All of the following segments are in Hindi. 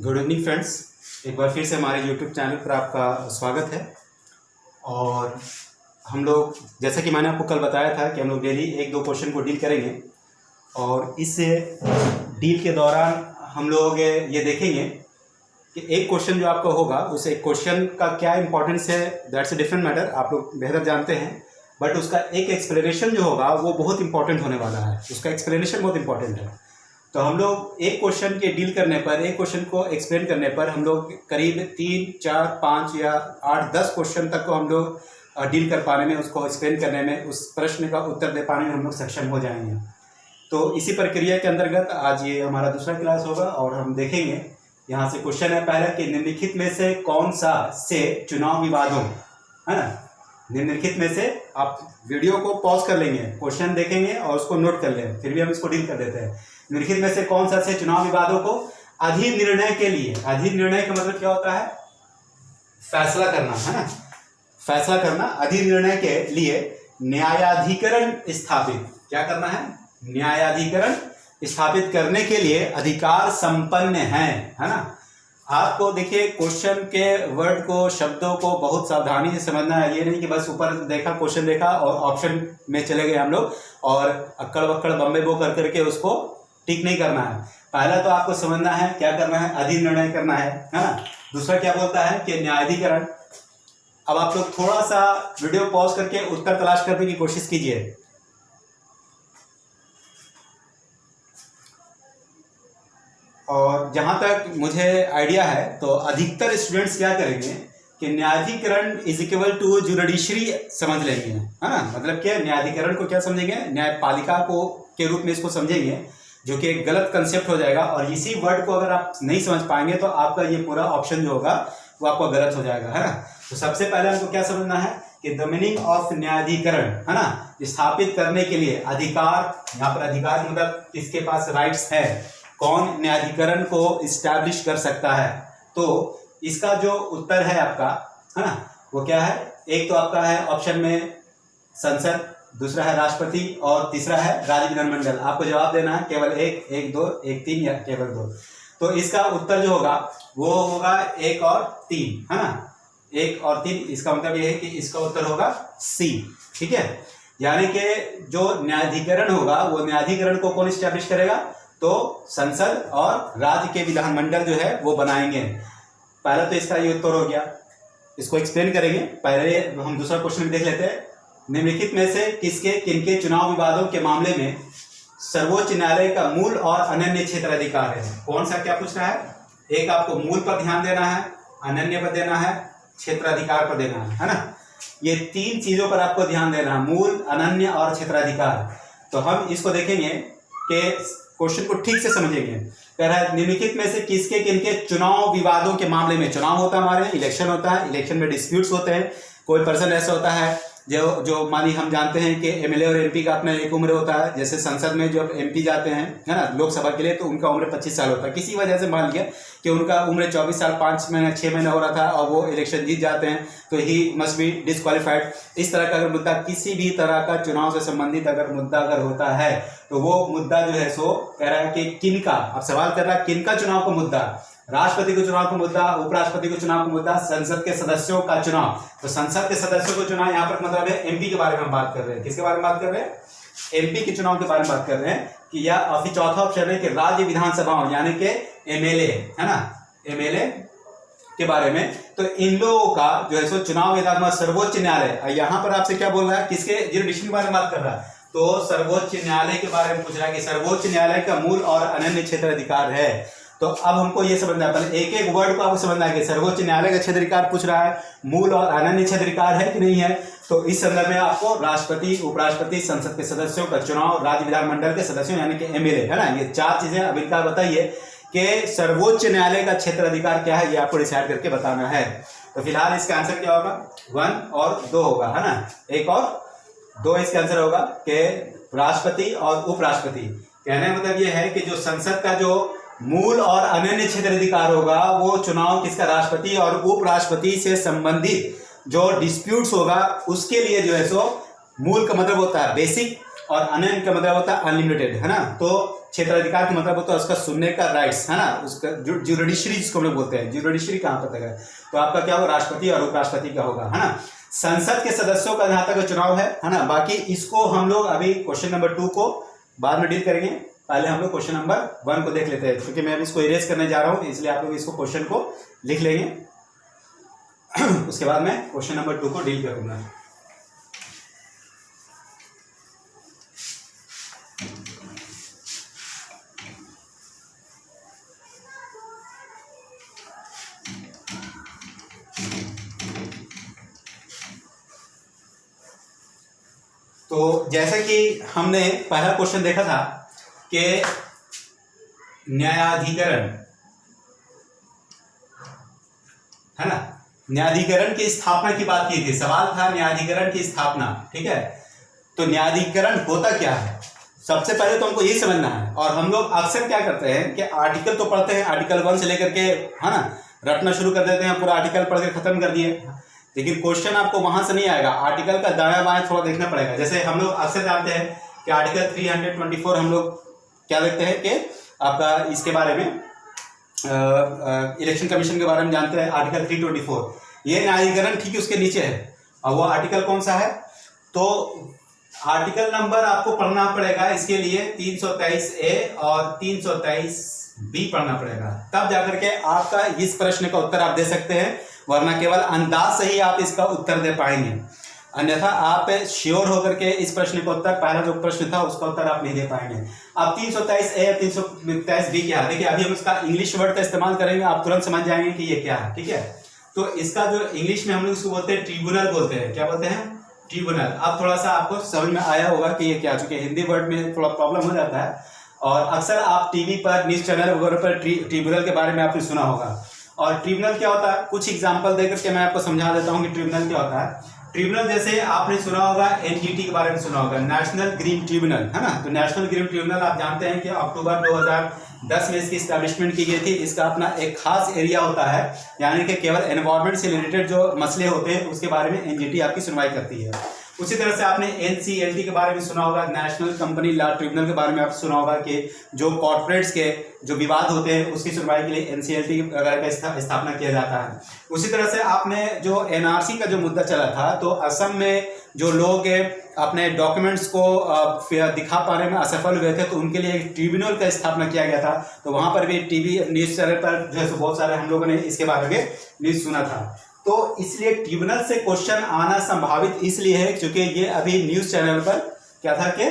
गुड इवनिंग फ्रेंड्स, एक बार फिर से हमारे यूट्यूब चैनल पर आपका स्वागत है। और हम लोग, जैसा कि मैंने आपको कल बताया था कि हम लोग डेली एक दो क्वेश्चन को डील करेंगे। और इस डील के दौरान हम लोग ये देखेंगे कि एक क्वेश्चन जो आपका होगा उस एक क्वेश्चन का क्या इंपॉर्टेंस है, दैट्स ए डिफरेंट मैटर, आप लोग बेहतर जानते हैं। बट उसका एक एक्सप्लेनेशन जो होगा वो बहुत इंपॉर्टेंट होने वाला है, उसका एक्सप्लेनेशन बहुत इंपॉर्टेंट है। तो हम लोग एक क्वेश्चन के डील करने पर, एक क्वेश्चन को एक्सप्लेन करने पर हम लोग करीब 3, 4, 5 या 8, 10 क्वेश्चन तक को हम लोग डील कर पाने में, उसको एक्सप्लेन करने में, उस प्रश्न का उत्तर दे पाने में हम लोग सक्षम हो जाएंगे। तो इसी प्रक्रिया के अंतर्गत आज ये हमारा दूसरा क्लास होगा और हम देखेंगे। यहाँ से क्वेश्चन है पहला कि निम्नलिखित में से कौन सा से चुनाव विवादों, है ना, निम्नलिखित में से, आप वीडियो को पॉज कर लेंगे, क्वेश्चन देखेंगे और उसको नोट कर लें, फिर भी हम इसको डील कर देते हैं। निम्नलिखित में से कौन सा से चुनाव विवादों को अधिनिर्णय के लिए, अधिनिर्णय का मतलब क्या होता है? फैसला करना, है ना, फैसला करना, अधिनिर्णय के लिए न्यायाधिकरण स्थापित, क्या करना है? न्यायाधिकरण स्थापित करने के लिए अधिकार संपन्न है ना। आपको देखिए क्वेश्चन के वर्ड को, शब्दों को बहुत सावधानी से समझना है। ये नहीं कि बस ऊपर देखा, क्वेश्चन देखा और ऑप्शन में चले गए हम लोग और अक्कड़ बक्कड़ बम्बे बो कर करके उसको टिक नहीं करना है। पहला तो आपको समझना है क्या करना है, अधिनिर्णय करना है ना। दूसरा क्या बोलता है कि न्यायाधिकरण। अब आप लोग थोड़ा सा वीडियो पॉज करके उत्तर तलाश करने की कोशिश कीजिए। और जहां तक मुझे आइडिया है तो अधिकतर स्टूडेंट्स क्या करेंगे कि न्यायाधिकरण इज इक्वल टू जुडिशरी समझ लेंगे, है ना। मतलब क्या, न्यायाधिकरण को क्या समझेंगे? न्यायपालिका को के रूप में इसको समझेंगे, जो कि एक गलत कंसेप्ट हो जाएगा। और इसी वर्ड को अगर आप नहीं समझ पाएंगे तो आपका ये पूरा ऑप्शन जो होगा वो आपका गलत हो जाएगा, है ना। तो सबसे पहले हमको क्या समझना है कि द मीनिंग ऑफ न्यायाधिकरण, है ना, स्थापित करने के लिए अधिकार। यहाँ पर अधिकार मतलब किसके पास राइट्स है, कौन न्यायाधिकरण को इस्टेब्लिश कर सकता है। तो इसका जो उत्तर है आपका, है ना, वो क्या है? एक तो आपका है ऑप्शन में संसद, दूसरा है राष्ट्रपति और तीसरा है राज्य विधानमंडल। आपको जवाब देना है केवल एक, 1, 2, 1, 3 या केवल 2। तो इसका उत्तर जो होगा वो होगा 1 और 3, है ना, 1 और 3। इसका मतलब ये है कि इसका उत्तर होगा सी, ठीक है। यानी कि जो न्यायाधिकरण होगा वो न्यायाधिकरण को कौन इस्टेब्लिश करेगा? तो संसद और राज्य के विधानमंडल जो है वो बनाएंगे। पहला तो इसका ये उत्तर हो गया, इसको एक्सप्लेन करेंगे। पहले हम दूसरा क्वेश्चन देख लेते हैं। निम्नलिखित में से किनके चुनाव विवादों के मामले में सर्वोच्च न्यायालय का मूल और अनन्य क्षेत्राधिकार है? कौन सा क्या पूछ रहा है? एक आपको मूल पर ध्यान देना है, अनन्य पर देना है, क्षेत्राधिकार पर देना है ना। ये 3 चीजों पर आपको ध्यान देना है, मूल, अनन्य और क्षेत्राधिकार। तो हम इसको देखेंगे कि क्वेश्चन को ठीक से समझेंगे। कह रहा है निम्नलिखित में से किनके चुनाव विवादों के मामले में, चुनाव होता है हमारे, इलेक्शन होता है, इलेक्शन में डिस्प्यूट्स होते हैं। कोई पर्सन ऐसा होता है जो मानी, हम जानते हैं कि एमएलए और एमपी का अपना एक उम्र होता है। जैसे संसद में जब एमपी जाते हैं, है ना, लोकसभा के लिए, तो उनका उम्र 25 साल होता है। किसी वजह से मान लिया कि उनका उम्र 24 साल 5 महीने 6 महीने हो रहा था और वो इलेक्शन जीत जाते हैं, तो ही मस्ट बी डिस्क्वालीफाइड। इस तरह का अगर मुद्दा, किसी भी तरह का चुनाव से संबंधित अगर मुद्दा अगर होता है तो वो मुद्दा जो है सो कह रहा है कि किनका, अब सवाल कर रहा है किनका चुनाव का मुद्दा? राष्ट्रपति को चुनाव का मुद्दा, उपराष्ट्रपति को चुनाव का मुद्दा, संसद के सदस्यों का चुनाव। तो संसद के सदस्यों को चुनाव, यहाँ पर मतलब है एमपी के बारे में हम बात कर रहे हैं। किसके बारे में बात कर रहे हैं? एमपी के चुनाव के बारे में बात कर रहे हैं। कि या अभी चौथा ऑप्शन है कि राज्य विधानसभाओं यानी कि एमएलए, है ना, एमएलए के बारे में। तो इन लोगों का जो है सो चुनाव विधान सर्वोच्च न्यायालय, यहाँ पर आपसे क्या बोल रहा है, किसके जुरिडिक्शन के बारे में बात कर रहा है? तो सर्वोच्च न्यायालय के बारे में पूछ रहा है कि सर्वोच्च न्यायालय का मूल और अनन्य क्षेत्राधिकार है। तो अब हमको ये समझना है, पहले एक एक वर्ड को आपको समझना है कि सर्वोच्च न्यायालय का क्षेत्राधिकार पूछ रहा है, मूल और अनन्य क्षेत्राधिकार है कि नहीं है। तो इस संदर्भ में आपको राष्ट्रपति, उपराष्ट्रपति, संसद के सदस्यों का चुनाव, राज्य विधानमंडल के सदस्यों यानी कि एमएलए, है ना, ये 4 चीजें। अब इनका बताइए कि सर्वोच्च न्यायालय का क्षेत्राधिकार क्या है, ये आपको डिसाइड करके बताना है। तो फिलहाल इसका आंसर क्या होगा? 1 और 2 होगा, है ना, 1 और 2 इसका आंसर होगा कि राष्ट्रपति और उपराष्ट्रपति। कहने का मतलब यह है कि जो संसद का जो मूल और अनन्य क्षेत्राधिकार होगा वो चुनाव किसका? राष्ट्रपति और उपराष्ट्रपति से संबंधित जो डिस्प्यूट्स होगा उसके लिए जो है सो, मूल का मतलब होता है बेसिक और अनंत का मतलब होता है अनलिमिटेड, है ना। तो क्षेत्राधिकार का मतलब होता है उसका सुनने का राइट्स, है ना, उसका ज्यूडिशरी जिसको हम लोग बोलते हैं, ज्यूडिशरी कहाँ पर तक है, तो आपका क्या होगा, राष्ट्रपति और उपराष्ट्रपति का होगा, है ना। संसद के सदस्यों का जहां तक चुनाव है ना। बाकी इसको हम लोग अभी क्वेश्चन नंबर 2 को बाद में डील करेंगे, पहले हम लोग क्वेश्चन नंबर 1 को देख लेते हैं, क्योंकि मैं अभी इसको इरेज करने जा रहा हूं, इसलिए आप लोग इसको क्वेश्चन को लिख लेंगे उसके बाद मैं क्वेश्चन नंबर 2 को डील करूंगा। तो जैसे कि हमने पहला क्वेश्चन देखा था कि न्यायाधिकरण, है ना, न्यायाधिकरण की स्थापना की बात की थी, सवाल था न्यायाधिकरण की स्थापना, ठीक है। तो न्यायाधिकरण होता क्या है, सबसे पहले तो हमको यही समझना है। और हम लोग अक्सर क्या करते हैं कि आर्टिकल तो पढ़ते हैं, आर्टिकल 1 से लेकर के, है ना, रटना शुरू कर देते हैं, पूरा आर्टिकल पढ़ के खत्म कर दिए, लेकिन क्वेश्चन आपको वहां से नहीं आएगा, आर्टिकल का दायां बायां थोड़ा देखना पड़ेगा। जैसे हम लोग अक्सर जानते हैं कि आर्टिकल 324 हम लोग क्या देखते हैं कि आपका इसके बारे में इलेक्शन कमीशन के बारे में जानते हैं, आर्टिकल 324, ये न्यायाधिकरण ठीक उसके नीचे है। और वो आर्टिकल कौन सा है, तो आर्टिकल नंबर आपको पढ़ना पड़ेगा इसके लिए 323A और 323B पढ़ना पड़ेगा, तब जाकर के आपका इस प्रश्न का उत्तर आप दे सकते हैं, वरना केवल अंदाज से ही आप इसका उत्तर दे पाएंगे, अन्यथा आप श्योर होकर के इस प्रश्न का उत्तर, पहला जो प्रश्न था उसका उत्तर आप नहीं दे पाएंगे। अब 323A और 323B क्या है, देखिए अभी हम इसका इंग्लिश वर्ड का इस्तेमाल करेंगे, आप तुरंत समझ जाएंगे कि ये क्या है, ठीक है। तो इसका जो इंग्लिश में हम लोग इसको बोलते हैं ट्रिब्यूनल बोलते हैं, क्या बोलते हैं, ट्रिब्यूनल। अब थोड़ा सा आपको समझ में आया होगा कि ये क्या, चूंकि हिंदी वर्ड में थोड़ा प्रॉब्लम हो जाता है, और अक्सर आप टीवी पर, न्यूज चैनल वगैरह पर ट्रिब्यूनल के बारे में आपने सुना होगा। और ट्रिब्यूनल क्या होता है, कुछ एग्जांपल देकर के मैं आपको समझा देता हूं कि ट्रिब्यूनल क्या होता है। ट्रिब्यूनल जैसे आपने सुना होगा, एनजीटी के बारे में सुना होगा, नेशनल ग्रीन ट्रिब्यूनल, है ना। तो नेशनल ग्रीन ट्रिब्यूनल आप जानते हैं कि अक्टूबर 2010 में इसकी स्टैब्लिशमेंट की गई थी। इसका अपना एक खास एरिया होता है, यानी कि केवल एनवायरमेंट से रिलेटेड जो मसले होते हैं उसके बारे में एनजीटी आपकी सुनवाई करती है। उसी तरह से आपने एनसीएलटी के बारे में सुना होगा, नेशनल कंपनी लॉ ट्रिब्यूनल के बारे में आपने सुना होगा कि जो कॉर्पोरेट्स के जो विवाद होते हैं उसकी सुनवाई के लिए एनसीएलटी वगैरह का स्थापना किया जाता है। उसी तरह से आपने जो एनआरसी का जो मुद्दा चला था, तो असम में जो लोग अपने डॉक्यूमेंट्स को दिखा पाने में असफल हुए थे, तो उनके लिए एक ट्रिब्यूनल का स्थापना किया गया था। तो वहां पर भी टीवी न्यूज चैनल पर जो है बहुत सारे हम लोगों ने इसके बारे में न्यूज सुना था। तो इसलिए ट्रिब्यूनल से क्वेश्चन आना संभावित इसलिए है क्योंकि ये अभी न्यूज चैनल पर क्या था कि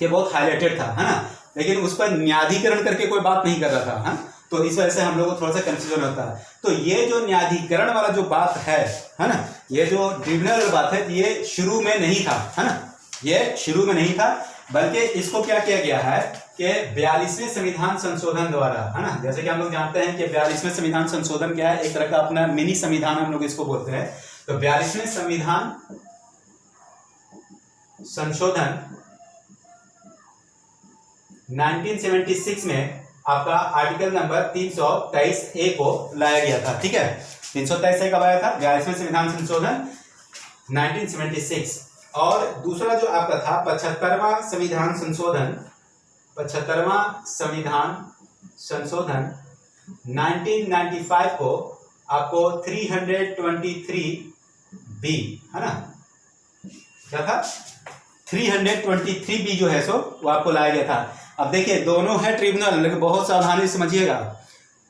बहुत हाईलाइटेड था, है ना, लेकिन उस पर न्यायाधिकरण करके कोई बात नहीं कर रहा था, है। तो इस वजह से हम लोगों को थोड़ा सा कंफ्यूजन होता है। तो ये जो न्यायाधिकरण वाला जो बात है ना, ये जो ट्रिब्यूनल वाली बात है, ये शुरू में नहीं था, है ना, ये शुरू में नहीं था, बल्कि इसको क्या किया गया है कि 42वें संविधान संशोधन द्वारा, है ना। जैसे कि हम लोग जानते हैं कि 42वें संविधान संशोधन क्या है, एक तरह का अपना मिनी संविधान हम लोग इसको बोलते हैं। तो 42वें संविधान संशोधन 1976 में आपका आर्टिकल नंबर 323A को लाया गया था, ठीक है। 323A कब आया था, 42वें संविधान संशोधन 1976। और दूसरा जो आपका था 75वां संविधान संशोधन, 75वां संविधान संशोधन 1995 को आपको 323B, है ना, क्या था, 323B जो है सो वो आपको लाया गया था। अब देखिए दोनों है ट्रिब्यूनल, लेकिन बहुत सावधानी से समझिएगा,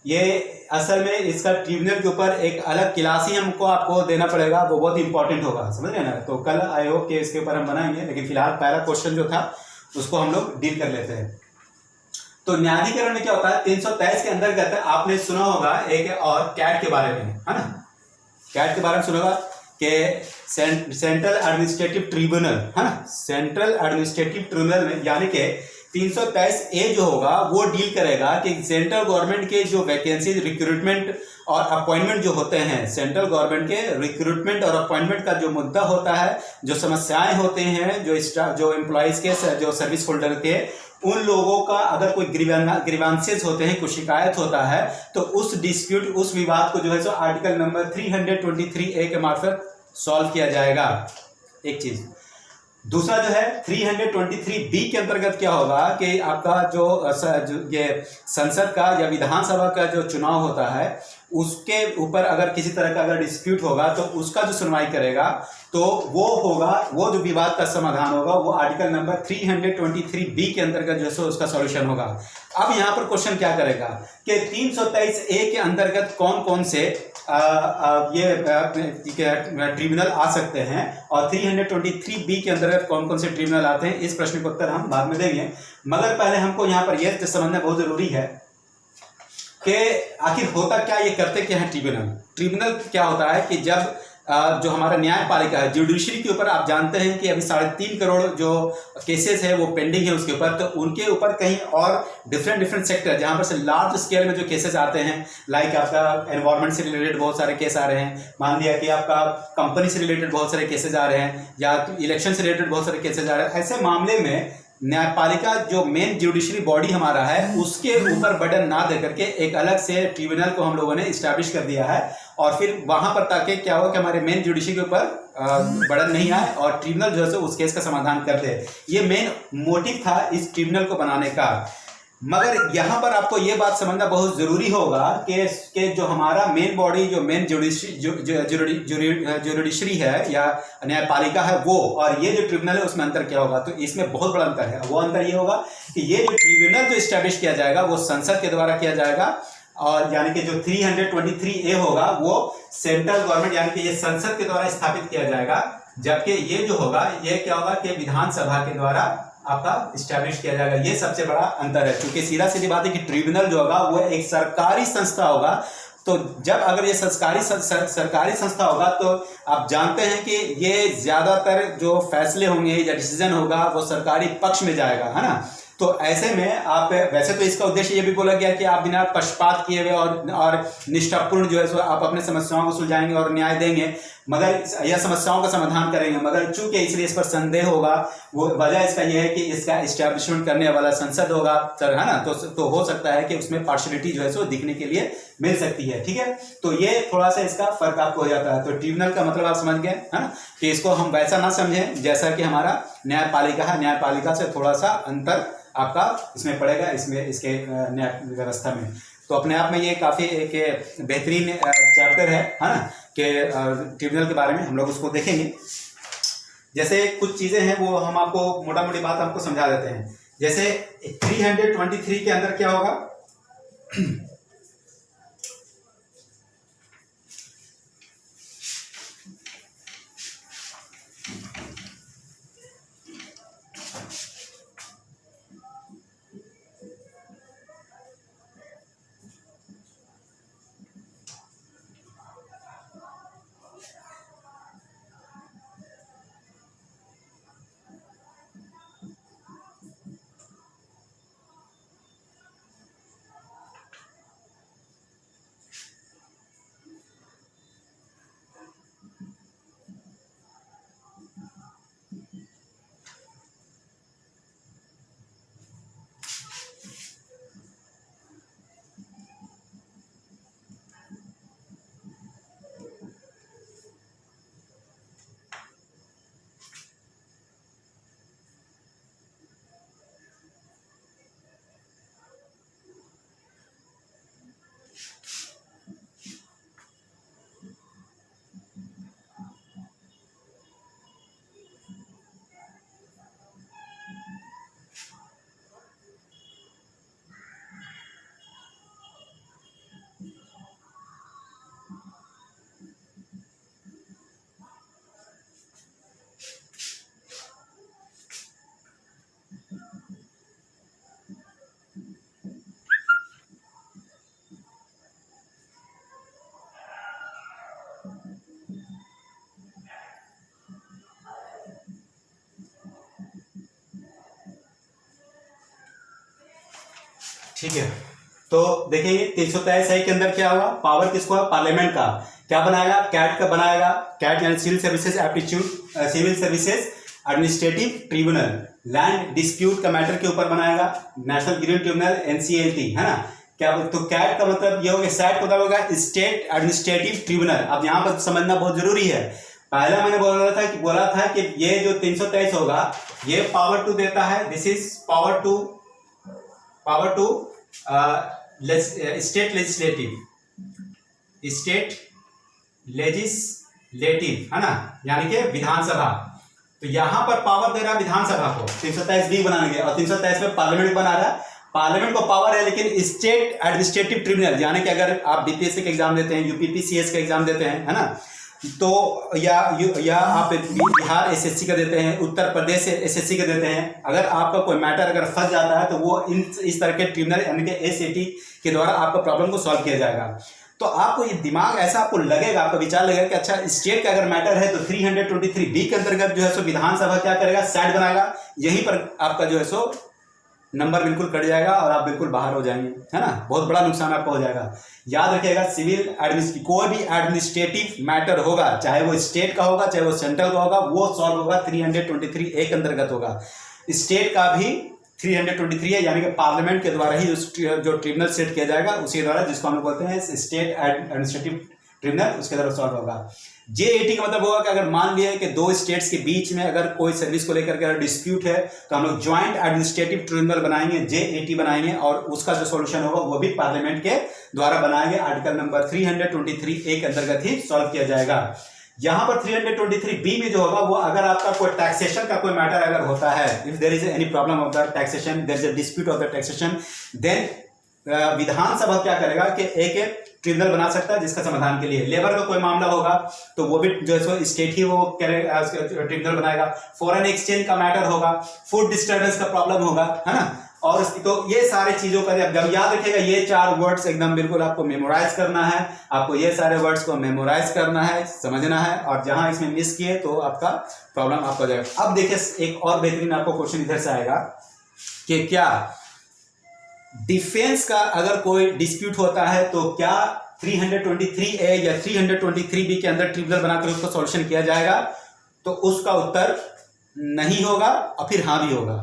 ये असल में इसका ट्रिब्यूनल के ऊपर एक अलग क्लास ही हमको आपको देना पड़ेगा, वो बहुत इंपॉर्टेंट होगा, समझ रहे ना। तो कल आई होप कि इसके ऊपर हम बनाएंगे, लेकिन फिलहाल पहला क्वेश्चन जो था उसको हम लोग डील कर लेते हैं। तो न्यायाधिकरण में क्या होता है, 323 के अंतर्गत आपने सुना होगा एक और कैट के बारे में, है ना, कैट के बारे में सुना होगा कि सेंट्रल एडमिनिस्ट्रेटिव ट्रिब्यूनल, है ना, सेंट्रल एडमिनिस्ट्रेटिव ट्रिब्यूनल में, यानी कि 323A जो होगा वो डील करेगा कि सेंट्रल गवर्नमेंट के जो वैकेंसी, रिक्रूटमेंट और अपॉइंटमेंट जो होते हैं, सेंट्रल गवर्नमेंट के रिक्रूटमेंट और अपॉइंटमेंट का जो मुद्दा होता है, जो समस्याएं होते हैं, जो एम्प्लॉयज के, जो सर्विस होल्डर के, उन लोगों का अगर कोई ग्रीवांसेस होते हैं, कुछ शिकायत होता है, तो उस डिस्प्यूट, उस विवाद को जो है सो आर्टिकल नंबर 323A के मार्फत सॉल्व किया जाएगा, एक चीज। दूसरा जो है 323B के अंतर्गत क्या होगा कि आपका जो ये संसद का या विधानसभा का जो चुनाव होता है उसके ऊपर अगर किसी तरह का अगर डिस्प्यूट होगा तो उसका जो सुनवाई करेगा तो वो होगा, वो जो विवाद का समाधान होगा वो आर्टिकल नंबर 323B के अंतर्गत जो है उसका सॉल्यूशन होगा। अब यहाँ पर क्वेश्चन क्या करेगा कि 323A के अंतर्गत कौन कौन से ये ट्रिब्यूनल आ सकते हैं और 323B के अंतर्गत कौन कौन से ट्रिब्यूनल आते हैं, इस प्रश्न का उत्तर हम बाद में देंगे। मगर पहले हमको यहाँ पर यह समझना बहुत जरूरी है कि आखिर होता क्या, ये करते क्या है ट्रिब्यूनल। ट्रिब्यूनल क्या होता है कि जब जो हमारा न्यायपालिका है, जुडिशरी के ऊपर आप जानते हैं कि अभी 3.5 करोड़ जो केसेस है वो पेंडिंग है उसके ऊपर, तो उनके ऊपर कहीं और डिफरेंट सेक्टर जहां पर से लार्ज स्केल में जो केसेस आते हैं, लाइक आपका एनवायरमेंट से रिलेटेड बहुत सारे केस आ रहे हैं, मान लिया कि आपका कंपनी से रिलेटेड बहुत सारे केसेस आ रहे हैं या इलेक्शन से रिलेटेड बहुत सारे केसेस आ रहे हैं, ऐसे मामले में न्यायपालिका जो मेन जुडिशरी बॉडी हमारा है उसके ऊपर बर्डन ना दे करके एक अलग से ट्रिब्यूनल को हम लोगों ने इस्टेब्लिश कर दिया है और फिर वहां पर ताकि क्या हो कि हमारे मेन जुडिशरी के ऊपर बर्डन नहीं आए और ट्रिब्यूनल जो है उस केस का समाधान कर दे। ये मेन मोटिव था इस ट्रिब्यूनल को बनाने का। मगर यहाँ पर आपको ये बात समझना बहुत जरूरी होगा कि जो हमारा मेन बॉडी जो मेन जुडिशरी है या न्यायपालिका है वो और ये जो ट्रिब्यूनल है उसमें अंतर क्या होगा, तो इसमें बहुत बड़ा अंतर है। वो अंतर ये होगा कि ये जो ट्रिब्यूनल जो इस्टेब्लिश किया जाएगा वो संसद के द्वारा किया जाएगा और यानी कि जो 323A होगा वो सेंट्रल गवर्नमेंट यानी कि ये संसद के द्वारा स्थापित किया जाएगा, जबकि ये जो होगा ये क्या होगा कि विधानसभा के द्वारा आपका इस्टेब्लिश किया जाएगा। ये सबसे बड़ा अंतर है, क्योंकि सीधी बात है कि ट्रिब्यूनल जो होगा वो एक सरकारी संस्था होगा। तो जब अगर ये सरकारी संस्था होगा तो आप जानते हैं कि ये ज्यादातर जो फैसले होंगे या डिसीजन होगा वो सरकारी पक्ष में जाएगा, है ना। तो ऐसे में आप वैसे तो इसका उद्देश्य ये भी बोला गया कि आप बिना पक्षपात किए हुए और निष्ठापूर्ण जो है सो आप अपने समस्याओं को सुलझाएंगे और न्याय देंगे, मगर यह समस्याओं का समाधान करेंगे। मगर चूंकि इसलिए इस पर संदेह होगा, वो वजह इसका यह है कि इसका इस्टेब्लिशमेंट करने वाला संसद होगा सर, है ना। तो हो सकता है कि उसमें पार्शलिटी जो है सो दिखने के लिए मिल सकती है, ठीक है। तो ये थोड़ा सा इसका फर्क आपको हो जाता है। तो ट्रिब्यूनल का मतलब आप समझ गए, है ना, कि इसको हम वैसा ना समझें जैसा कि हमारा न्यायपालिका है। न्यायपालिका से थोड़ा सा अंतर आपका इसमें पड़ेगा, इसमें इसके न्याय व्यवस्था में। तो अपने आप में ये काफ़ी एक बेहतरीन चैप्टर है ना, कि ट्रिब्यूनल के बारे में हम लोग उसको देखेंगे। जैसे कुछ चीज़ें हैं वो हम आपको मोटा मोटी बात आपको समझा देते हैं। जैसे 323 के अंदर क्या होगा ठीक है। तो देखिए 323 के अंदर क्या हुआ, पावर किसको है, पार्लियामेंट का। क्या बनाएगा, कैट का बनाएगा। कैट यानी civil services aptitude, civil services administrative tribunal, land dispute का मैटर के ऊपर बनाएगा, नेशनल ग्रीन ट्रिब्यूनल NCLT, है ना। क्या तो कैट का मतलब ये हो गया, सैट का मतलब होगा स्टेट एडमिनिस्ट्रेटिव ट्रिब्यूनल। अब यहाँ पर समझना बहुत जरूरी है, पहला मैंने बोला था कि ये जो 323 होगा ये पावर टू देता है, this is power to state legislative है ना, यानी कि विधानसभा। तो यहां पर पावर दे रहा है विधानसभा को 323 बी बनाने के, और 323 में पार्लियामेंट बना रहा है। पार्लियामेंट को पावर है, लेकिन स्टेट एडमिनिस्ट्रेटिव ट्रिब्यूनल, यानी कि अगर आप बीपीएससी का एग्जाम देते हैं, यूपीपीसीएस का एग्जाम देते हैं, है ना, तो या आप बिहार एसएससी का देते हैं, उत्तर प्रदेश एसएससी का देते हैं, अगर आपका कोई मैटर अगर फंस जाता है तो वो इस तरह के ट्रिब्यूनल यानी कि एसएटी के द्वारा आपका प्रॉब्लम को सॉल्व किया जाएगा। तो आपको ये दिमाग ऐसा आपको लगेगा, आपका विचार लगेगा कि अच्छा स्टेट का अगर मैटर है तो 323 बी के अंतर्गत जो है सो विधानसभा क्या करेगा, साइड बनाएगा, यहीं पर आपका जो है सो नंबर बिल्कुल कट जाएगा और आप बिल्कुल बाहर हो जाएंगे, है ना, बहुत बड़ा नुकसान आपको हो जाएगा। याद रखिएगा, कोई भी एडमिनिस्ट्रेटिव मैटर होगा, चाहे वो स्टेट का होगा चाहे वो सेंट्रल का होगा, वो सॉल्व होगा 323 ए के अंतर्गत होगा। स्टेट का भी 323 है, यानी कि पार्लियामेंट के द्वारा ही जो ट्रिब्यूनल सेट किया जाएगा उसी द्वारा, जिसको हम लोग बोलते हैं स्टेट एडमिनिस्ट्रेटिव ट्रिब्यूनल, उसके द्वारा सॉल्व होगा। JAT का मतलब होगा कि अगर मान लिया कि दो स्टेट्स के बीच में अगर कोई सर्विस को लेकर के अगर डिस्प्यूट है तो हम लोग ज्वाइंट एडमिनिस्ट्रेटिव ट्रिब्यूनल बनाएंगे, JAT बनाएंगे, और उसका जो सॉल्यूशन होगा वो भी पार्लियामेंट के द्वारा बनाएंगे, आर्टिकल नंबर 323 ए के अंतर्गत ही सॉल्व किया जाएगा। यहां पर 323 बी में जो होगा वो अगर आपका कोई टैक्सेशन का कोई मैटर अगर होता है, if there is any problem of the taxation, there is a dispute of the taxation, then Vidhansabha क्या करेगा कि एक ट्रिब्यूनल बना सकता है जिसका समाधान के लिए। लेबर का कोई मामला होगा तो वो भी जो है सो स्टेट ही वो ट्रिब्यूनल बनाएगा। फॉरेन एक्सचेंज का मैटर होगा, फूड डिस्टर्बेंस का प्रॉब्लम होगा, है ना, और तो ये सारे चीजों का जब याद रखिएगा, ये 4 वर्ड्स एकदम बिल्कुल आपको मेमोराइज करना है, आपको ये सारे वर्ड्स को मेमोराइज करना है, समझना है, और जहां इसमें मिस किए तो आपका प्रॉब्लम आपको जाएगा। अब देखिए एक और बेहतरीन आपको क्वेश्चन इधर से आएगा कि क्या डिफेंस का अगर कोई डिस्प्यूट होता है तो क्या 323 ए या 323 बी के अंदर ट्रिब्यूनल बनाकर उसको सॉल्यूशन किया जाएगा? तो उसका उत्तर नहीं होगा और फिर हाँ भी होगा।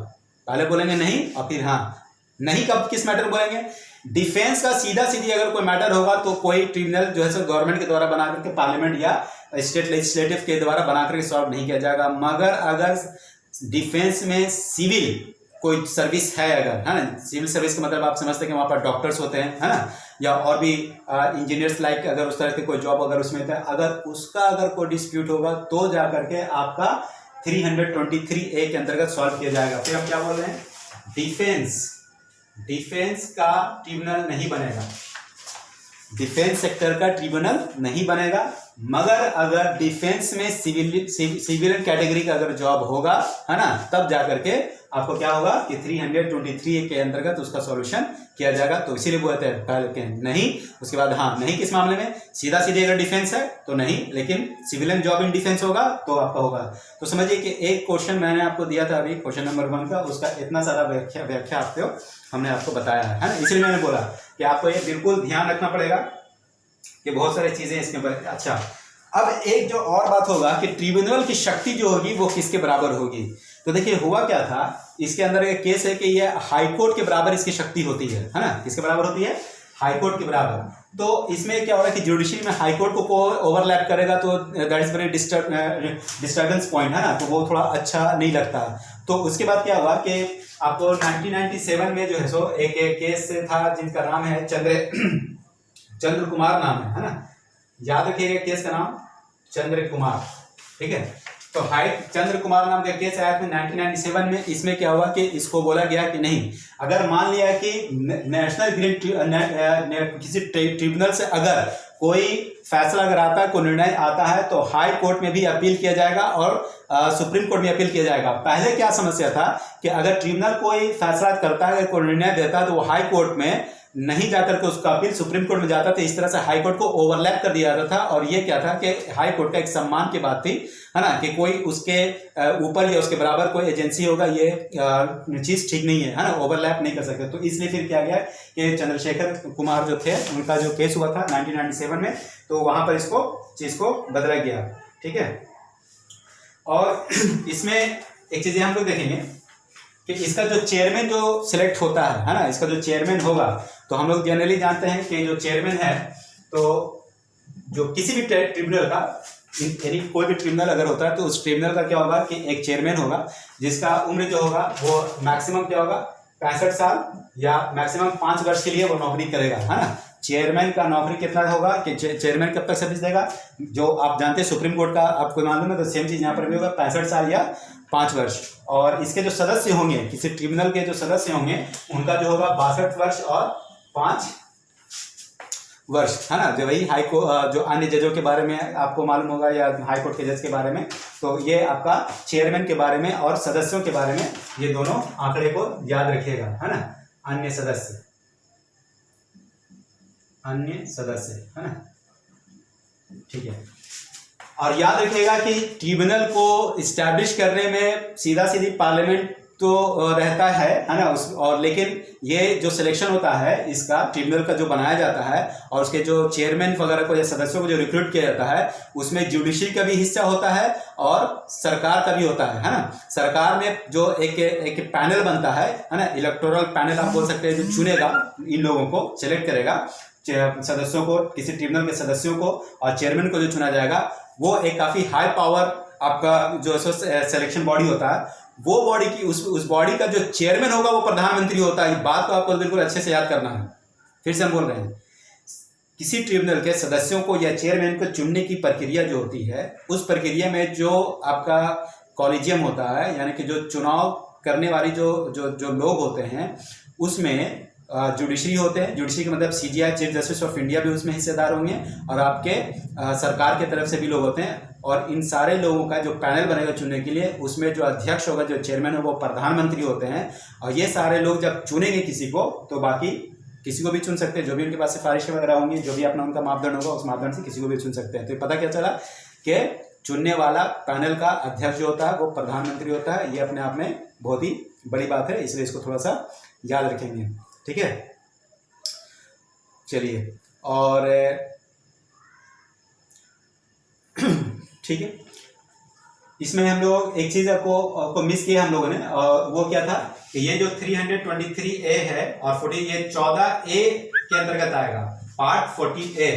पहले बोलेंगे नहीं और फिर हाँ। नहीं कब किस मैटर बोलेंगे? डिफेंस का सीधा सीधी अगर कोई मैटर होगा तो कोई ट्रिब्यूनल जो है सो गवर्नमेंट के द्वारा बना करके, पार्लियामेंट या स्टेट लेजिस्लेटिव के द्वारा बना करके सॉल्व नहीं किया जाएगा। मगर अगर डिफेंस में सिविल कोई सर्विस है अगर, है ना, सिविल सर्विस का मतलब आप समझते हैं कि वहाँ पर डॉक्टर्स होते हैं, है ना, या और भी इंजीनियर्स लाइक अगर उस तरह के कोई जॉब अगर उसमें है, अगर उसका अगर कोई डिस्प्यूट होगा तो जा करके आपका 323 ए के अंतर्गत सॉल्व किया जाएगा। फिर हम क्या बोल रहे हैं? डिफेंस का ट्रिब्यूनल नहीं बनेगा, डिफेंस सेक्टर का ट्रिब्यूनल नहीं बनेगा। मगर अगर डिफेंस में सिविलियन कैटेगरी का अगर जॉब होगा, है ना, तब जाकर के आपको क्या होगा कि 323 के अंतर्गत उसका सॉल्यूशन किया जाएगा। तो इसीलिए बोलते हैं पहले नहीं, उसके बाद हाँ। नहीं किस मामले में? सीधा सीधे अगर डिफेंस है तो नहीं, लेकिन सिविलियन जॉब इन डिफेंस होगा तो आपका होगा। तो समझिए कि एक क्वेश्चन मैंने आपको दिया था अभी, क्वेश्चन नंबर 1 का, उसका इतना सारा व्याख्या आपको हमने आपको बताया है ना। इसलिए मैंने बोला कि आपको ये बिल्कुल ध्यान रखना पड़ेगा कि बहुत सारी चीजें इसके ऊपर। अच्छा, अब एक जो और बात होगा कि ट्रिब्यूनल की शक्ति जो होगी वो किसके बराबर होगी। तो देखिए हुआ क्या था, इसके अंदर एक केस है कि ये हाई कोर्ट के बराबर इसकी शक्ति होती है ना। किसके बराबर होती है? हाई कोर्ट के बराबर। तो इसमें क्या हो रहा है कि जुडिशरी में हाई कोर्ट को ओवरलैप करेगा तो that is very disturbance point, है ना, तो वो थोड़ा अच्छा नहीं लगता। तो उसके बाद क्या हुआ कि आपको 1997 में जो है सो एक केस था जिनका नाम है चंद्र कुमार नाम है ना, याद रखिएगा केस का नाम चंद्र कुमार, ठीक है। तो चंद्र कुमार नाम का केस आया था 1997 में। इसमें क्या हुआ कि इसको बोला गया कि नहीं, अगर मान लिया कि नेशनल ग्रीन किसी ट्रिब्यूनल से अगर कोई फैसला अगर आता है, कोई निर्णय आता है, तो हाई कोर्ट में भी अपील किया जाएगा और सुप्रीम कोर्ट में अपील किया जाएगा। पहले क्या समस्या था कि अगर ट्रिब्यूनल कोई फैसला करता है, कोई निर्णय देता है, तो वो हाई कोर्ट में नहीं जाकर के उसका अपील सुप्रीम कोर्ट में जाता था। इस तरह से हाई कोर्ट को ओवरलैप कर दिया जाता था। और ये क्या था कि हाई कोर्ट का एक सम्मान की बात थी, है ना, कि कोई उसके ऊपर या उसके बराबर कोई एजेंसी होगा, ये चीज ठीक नहीं है ना, ओवरलैप नहीं कर सकते। तो इसलिए फिर क्या गया कि चंद्रशेखर कुमार जो थे, उनका जो केस हुआ था 1997 में, तो वहां पर इसको चीज को बदला गया, ठीक है। और इसमें एक चीज हम लोग देखेंगे कि इसका जो चेयरमैन जो सिलेक्ट होता है ना, इसका जो चेयरमैन होगा, तो हम लोग जनरली जानते हैं कि जो चेयरमैन है, तो जो किसी भी ट्रिब्यूनल का यानी कोई भी ट्रिब्यूनल अगर होता है तो उस ट्रिब्यूनल का क्या होगा कि एक चेयरमैन होगा जिसका उम्र जो होगा वो मैक्सिमम क्या होगा 65 साल या मैक्सिमम 5 वर्ष के लिए वो नौकरी करेगा, है ना। चेयरमैन का नौकरी कितना होगा कि चेयरमैन कब तक सर्विस देगा, जो आप जानते हैं सुप्रीम कोर्ट का आपको मालूम है, तो सेम चीज़ यहाँ पर भी होगा 65 साल या 5 वर्ष। और इसके जो सदस्य होंगे, किसी ट्रिब्यूनल के जो सदस्य होंगे उनका जो होगा 62 वर्ष और 5 वर्ष, है ना। जो वही जो अन्य जजों के बारे में आपको मालूम होगा या हाई कोर्ट के जज के बारे में, तो ये आपका चेयरमैन के बारे में और सदस्यों के बारे में ये दोनों आंकड़े को याद रखिएगा, है ना। अन्य सदस्य, है ना, ठीक है। और याद रखिएगा कि ट्रिब्यूनल को इस्टेब्लिश करने में सीधा सीधी पार्लियामेंट तो रहता है ना, और लेकिन ये जो सिलेक्शन होता है इसका ट्रिब्यूनल का जो बनाया जाता है और उसके जो चेयरमैन वगैरह को या सदस्यों को जो रिक्रूट किया जाता है उसमें जुडिशरी का भी हिस्सा होता है और सरकार का भी होता है ना। सरकार में जो एक पैनल बनता है ना, इलेक्टोरल पैनल आप बोल सकते हैं, जो चुनेगा इन लोगों को, सेलेक्ट करेगा सदस्यों को, किसी ट्रिब्यूनल के सदस्यों को, और चेयरमैन को जो चुना जाएगा वो एक काफी हाई पावर आपका जो सिलेक्शन बॉडी होता है, वो बॉडी की उस बॉडी का जो चेयरमैन होगा वो प्रधानमंत्री होता है। बात तो आपको बिल्कुल अच्छे से याद करना है। फिर से हम बोल रहे हैं, किसी ट्रिब्यूनल के सदस्यों को या चेयरमैन को चुनने की प्रक्रिया जो होती है, उस प्रक्रिया में जो आपका कॉलेजियम होता है, यानी कि जो चुनाव करने वाली जो लोग होते हैं, उसमें जुडिशरी होते हैं। जुडिशरी का मतलब CGI, chief justice of India भी उसमें हिस्सेदार होंगे, और आपके सरकार की तरफ से भी लोग होते हैं। और इन सारे लोगों का जो पैनल बनेगा चुनने के लिए, उसमें जो अध्यक्ष होगा, जो चेयरमैन है, वो प्रधानमंत्री होते हैं। और ये सारे लोग जब चुनेंगे किसी को, तो बाकी किसी को भी चुन सकते हैं, जो भी उनके पास सिफारिशें वगैरह होंगी, जो भी अपना उनका मापदंड होगा, उस मापदंड से किसी को भी चुन सकते हैं। तो पता क्या चला कि चुनने वाला पैनल का अध्यक्ष जो होता है वो प्रधानमंत्री होता है। ये अपने आप में बहुत ही बड़ी बात है, इसलिए इसको थोड़ा सा याद रखेंगे, ठीक है। चलिए, और ठीक है, इसमें हम लोग एक चीज आपको मिस किया हम लोगों ने, और वो क्या था कि ये जो 323A है और 40, ये 14A के अंतर्गत आएगा। पार्ट 40A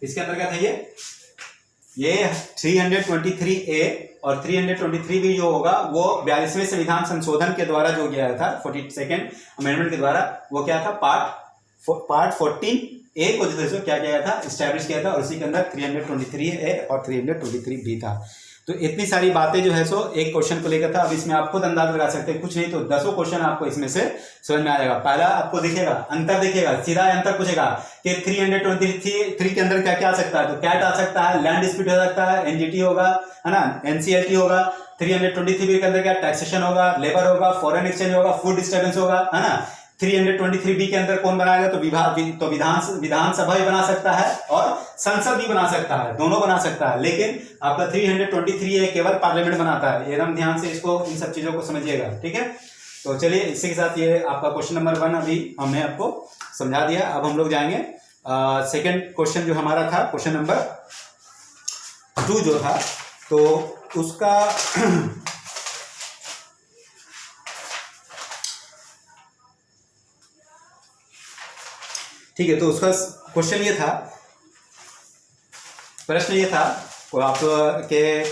इसके अंतर्गत है ये 323A, और 323 भी जो होगा वो 42वें संविधान संशोधन के द्वारा जो गया था, 42nd अमेंडमेंट के द्वारा, वो क्या था, पार्ट 14A को जो क्या किया था, इस्टेब्लिश किया था, और उसी के अंदर 323A और 323B था। तो इतनी सारी बातें जो है सो एक क्वेश्चन को लेकर था। अब इसमें आप खुद अंदाज लगा सकते हैं, कुछ नहीं तो 10 क्वेश्चन आपको इसमें से समझ में आ जाएगा। पहला आपको दिखेगा अंतर, दिखेगा सीधा अंतर पूछेगा कि 323 के अंदर क्या क्या आ सकता है, तो कैट आ सकता है, लैंड डिस्प्यूट हो सकता है, एनजीटी होगा, है ना, एनसीएलटी होगा। 323 के अंदर क्या टैक्सेशन होगा, लेबर होगा, फॉरेन एक्सचेंज होगा, फूड डिस्टर्बेंस होगा, है ना। 323B के अंदर कौन बनाएगा, तो विधानसभा भी बना सकता है और संसद भी बना सकता है, दोनों बना सकता है। लेकिन आपका 323A केवल पार्लियामेंट बनाता है। एकदम ध्यान से इसको, इन सब चीजों को समझिएगा, ठीक है। तो चलिए, इसी के साथ ये आपका क्वेश्चन नंबर 1 अभी हमने आपको समझा दिया। अब हम लोग जाएंगे सेकेंड क्वेश्चन जो हमारा था, क्वेश्चन नंबर 2 जो था, तो उसका ठीक है। तो उसका क्वेश्चन ये था, प्रश्न ये था आप के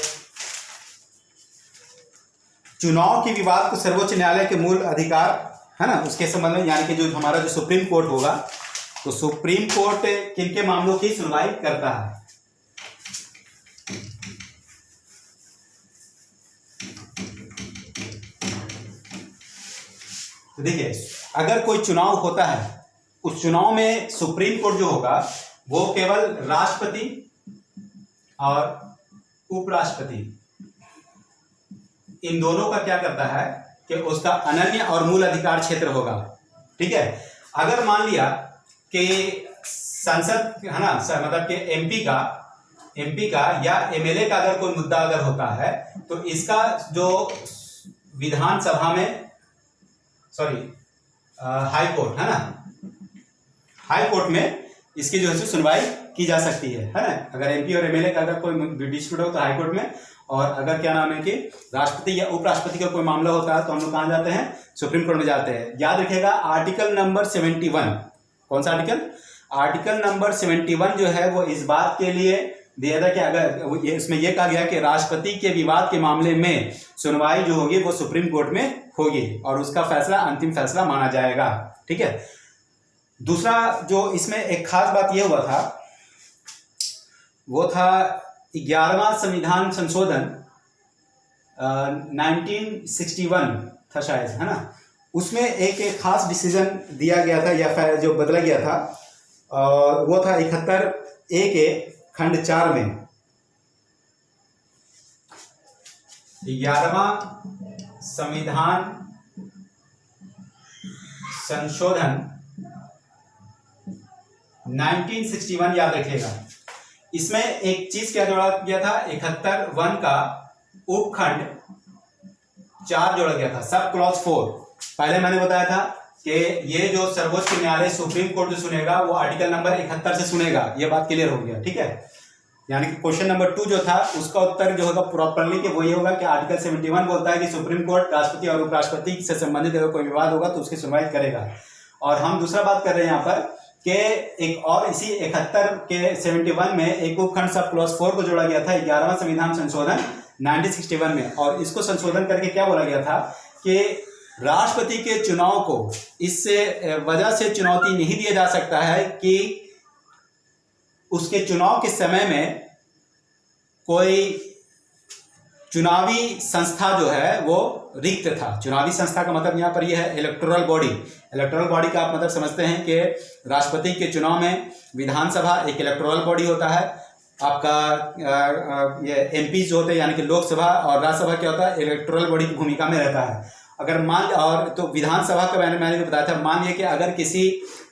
चुनाव के विवाद को सर्वोच्च न्यायालय के मूल अधिकार, है ना, उसके संबंध में, यानी कि जो हमारा जो सुप्रीम कोर्ट होगा, तो सुप्रीम कोर्ट किन के मामलों की सुनवाई करता है। तो देखिए, अगर कोई चुनाव होता है, उस चुनाव में सुप्रीम कोर्ट जो होगा वो केवल राष्ट्रपति और उपराष्ट्रपति, इन दोनों का क्या करता है कि उसका अनन्य और मूल अधिकार क्षेत्र होगा, ठीक है। अगर मान लिया कि संसद, है ना, मतलब कि एमपी का या एमएलए का अगर कोई मुद्दा अगर होता है, तो इसका जो विधानसभा में, हाई कोर्ट, है ना, हाई कोर्ट में इसकी जो है सुनवाई की जा सकती है ना। अगर एमपी और एमएलए का अगर कोई डिस्प्यूट हो तो हाई कोर्ट में, और अगर क्या नाम है कि राष्ट्रपति या उपराष्ट्रपति का कोई मामला होता है तो हम लोग कहाँ जाते हैं, सुप्रीम कोर्ट में जाते हैं। याद रखिएगा, आर्टिकल नंबर 71, कौन सा आर्टिकल, आर्टिकल नंबर 71 जो है वो इस बात के लिए दिया था कि अगर इसमें यह कहा गया कि राष्ट्रपति के विवाद के मामले में सुनवाई जो होगी वो सुप्रीम कोर्ट में होगी और उसका फैसला अंतिम फैसला माना जाएगा। ठीक है। दूसरा जो इसमें एक खास बात यह हुआ था वो था 11वां संविधान संशोधन 1961 था शायद, है ना। उसमें एक खास डिसीजन दिया गया था या जो बदला गया था और वो था 71A के खंड 4 में 11वां संविधान संशोधन 1961, याद रखिएगा। इसमें एक चीज क्या जोड़ा गया था, 71(1) का उपखंड 4 जोड़ा गया था, सब क्लॉज 4। पहले मैंने बताया था कि ये जो सर्वोच्च न्यायालय सुप्रीम कोर्ट जो सुनेगा वो आर्टिकल नंबर 71 से सुनेगा, ये बात क्लियर हो गया। ठीक है। यानी कि क्वेश्चन नंबर 2 जो था उसका उत्तर जो होगा प्रॉपरली कि वो ये होगा कि आर्टिकल 71 बोलता है कि सुप्रीम कोर्ट राष्ट्रपति और उपराष्ट्रपति से संबंधित अगर कोई विवाद होगा तो उसकी सुनवाई करेगा। और हम दूसरा बात कर रहे हैं यहाँ पर कि एक और इसी 71 के 71 में एक उपखंड सब क्लॉज 4 को जोड़ा गया था 11वां संविधान संशोधन 1961 में, और इसको संशोधन करके क्या बोला गया था कि राष्ट्रपति के चुनाव को इससे वजह से चुनौती नहीं दिया जा सकता है कि उसके चुनाव के समय में कोई चुनावी संस्था जो है वो रिक्त था। चुनावी संस्था का मतलब यहाँ पर यह है इलेक्टोरल बॉडी। इलेक्टोरल बॉडी का आप मतलब समझते हैं कि राष्ट्रपति के चुनाव में विधानसभा एक इलेक्टोरल बॉडी होता है, आपका ये एमपी जो होते हैं यानी कि लोकसभा, और राज्यसभा क्या होता है, इलेक्टोरल बॉडी की भूमिका में रहता है। अगर मान और तो विधानसभा का मैंने बताया था, मान लिया कि अगर किसी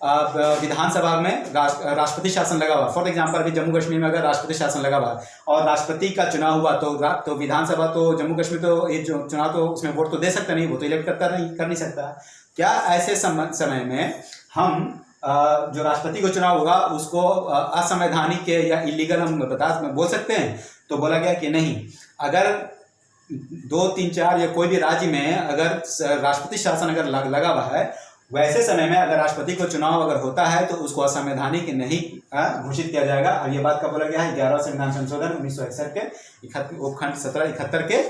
विधानसभा में राष्ट्रपति शासन लगा हुआ, फॉर एग्जांपल अभी जम्मू कश्मीर में अगर राष्ट्रपति शासन लगा हुआ और राष्ट्रपि का चुनाव हुआ तो विधानसभा तो जम्मू कश्मीर तो ये जो चुनाव तो उसमें वोट तो दे सकता नहीं, वो तो इलेक्ट कर नहीं सकता। क्या ऐसे समय में हम जो राष्ट्रपति को चुनाव होगा उसको असंवैधानिक या इलीगल हम बोल सकते हैं? तो बोला गया कि नहीं, अगर 2, 3, 4 या कोई भी राज्य में अगर राष्ट्रपति शासन अगर लगा हुआ है, वैसे समय में अगर राष्ट्रपति को चुनाव अगर होता है तो उसको असंवैधानिक नहीं घोषित किया जाएगा। और ये बात का बोला गया है 11वां संविधान संशोधन 1961 के उपखंड 17 71 के